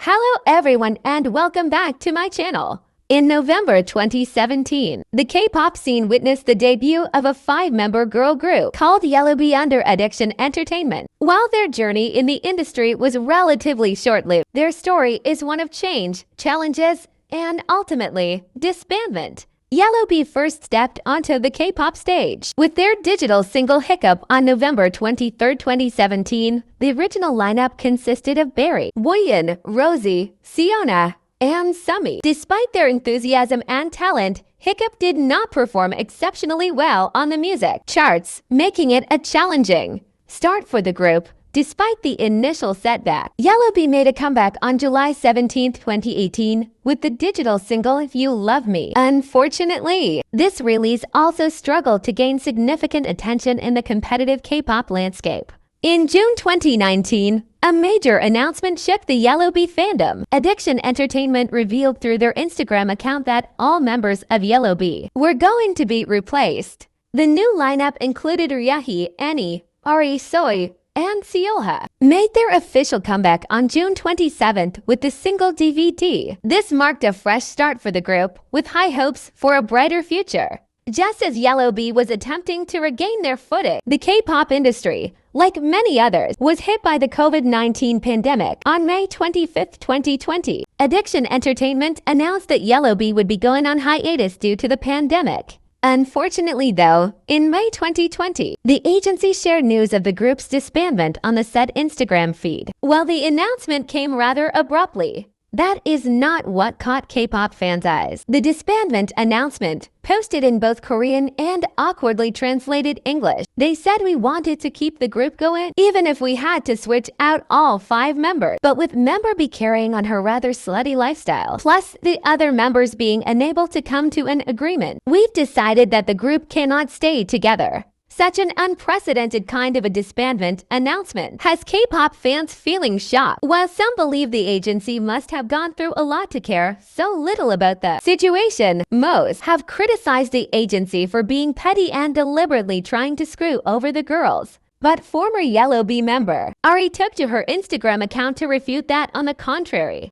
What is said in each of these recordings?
Hello everyone and welcome back to my channel. In November 2017, the K-pop scene witnessed the debut of a 5-member girl group called Yellowbee under Addiction Entertainment. While their journey in the industry was relatively short-lived, their story is one of change, challenges, and ultimately, disbandment. Yellowbee first stepped onto the K-pop stage with their digital single Hiccup on November 23, 2017. The original lineup consisted of Barry, Woyun, Rosie, Siona, and Sumi. Despite their enthusiasm and talent, Hiccup did not perform exceptionally well on the music charts, making it a challenging start for the group. Despite the initial setback, Yellowbee made a comeback on July 17, 2018 with the digital single If You Love Me. Unfortunately, this release also struggled to gain significant attention in the competitive K-pop landscape. In June 2019, a major announcement shook the Yellowbee fandom. Addiction Entertainment revealed through their Instagram account that all members of Yellowbee were going to be replaced. The new lineup included Ryahi, Annie, Ari Soy, and Seolha made their official comeback on June 27th with the single DVD. This marked a fresh start for the group, with high hopes for a brighter future. Just as Yellowbee was attempting to regain their footing, the K-pop industry, like many others, was hit by the COVID-19 pandemic. On May 25, 2020, Addiction Entertainment announced that Yellowbee would be going on hiatus due to the pandemic. Unfortunately, though, in May 2020, the agency shared news of the group's disbandment on the said Instagram feed. While the announcement came rather abruptly, that is not what caught K-pop fans' eyes. The disbandment announcement, posted in both Korean and awkwardly translated English, they said we wanted to keep the group going even if we had to switch out all 5 members, but with member B carrying on her rather slutty lifestyle, plus the other members being unable to come to an agreement, we've decided that the group cannot stay together. Such an unprecedented kind of a disbandment announcement has K-pop fans feeling shocked. While some believe the agency must have gone through a lot to care so little about the situation, most have criticized the agency for being petty and deliberately trying to screw over the girls. But former Yellowbee member Ari took to her Instagram account to refute that. On the contrary,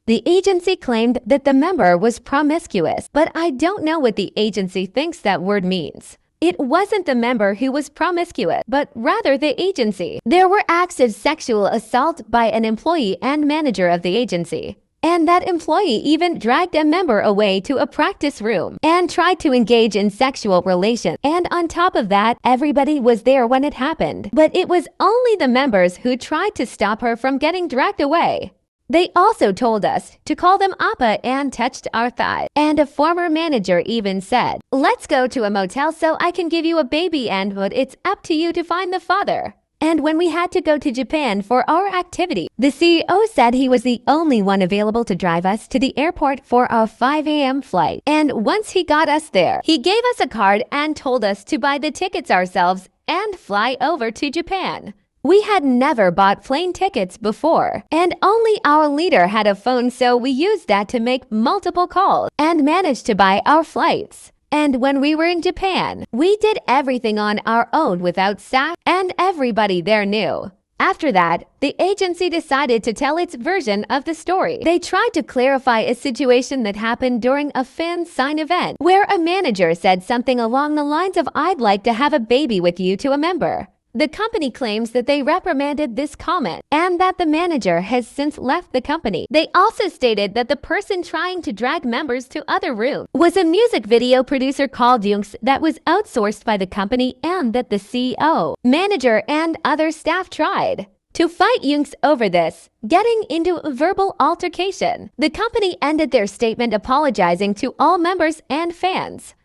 the agency claimed that the member was promiscuous, but I don't know what the agency thinks that word means. It wasn't the member who was promiscuous, but rather the agency. There were acts of sexual assault by an employee and manager of the agency. And that employee even dragged a member away to a practice room and tried to engage in sexual relations. And on top of that, everybody was there when it happened. But it was only the members who tried to stop her from getting dragged away. They also told us to call them Appa and touched our thighs. And a former manager even said, "Let's go to a motel so I can give you a baby but it's up to you to find the father." And when we had to go to Japan for our activity, the CEO said he was the only one available to drive us to the airport for our 5 a.m. flight. And once he got us there, he gave us a card and told us to buy the tickets ourselves and fly over to Japan. We had never bought plane tickets before, and only our leader had a phone, so we used that to make multiple calls and managed to buy our flights. And when we were in Japan, we did everything on our own without staff, and everybody there knew. After that, the agency decided to tell its version of the story. They tried to clarify a situation that happened during a fan sign event, where a manager said something along the lines of "I'd like to have a baby with you" to a member. The company claims that they reprimanded this comment and that the manager has since left the company. They also stated that the person trying to drag members to other rooms was a music video producer called Yoongs that was outsourced by the company, and that the CEO, manager, and other staff tried to fight Yoongs over this, getting into a verbal altercation. The company ended their statement apologizing to all members and fans.